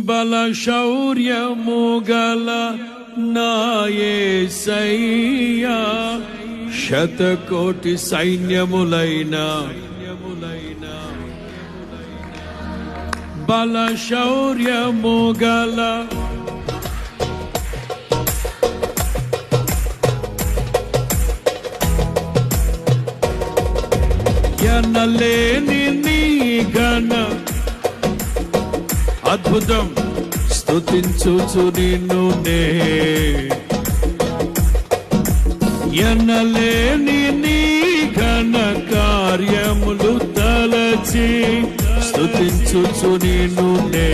బల శౌర్యము గల నా యేసయ్యా, శతకోటి సైన్యములైన బల శౌర్యము గల ఎనలేని నీ ఘన అద్భుతం స్తుతించుచు నిన్ను నే, ఎనలేని నీ ఘన కార్యములు తలచి స్తుతించుచు నిన్ను నే.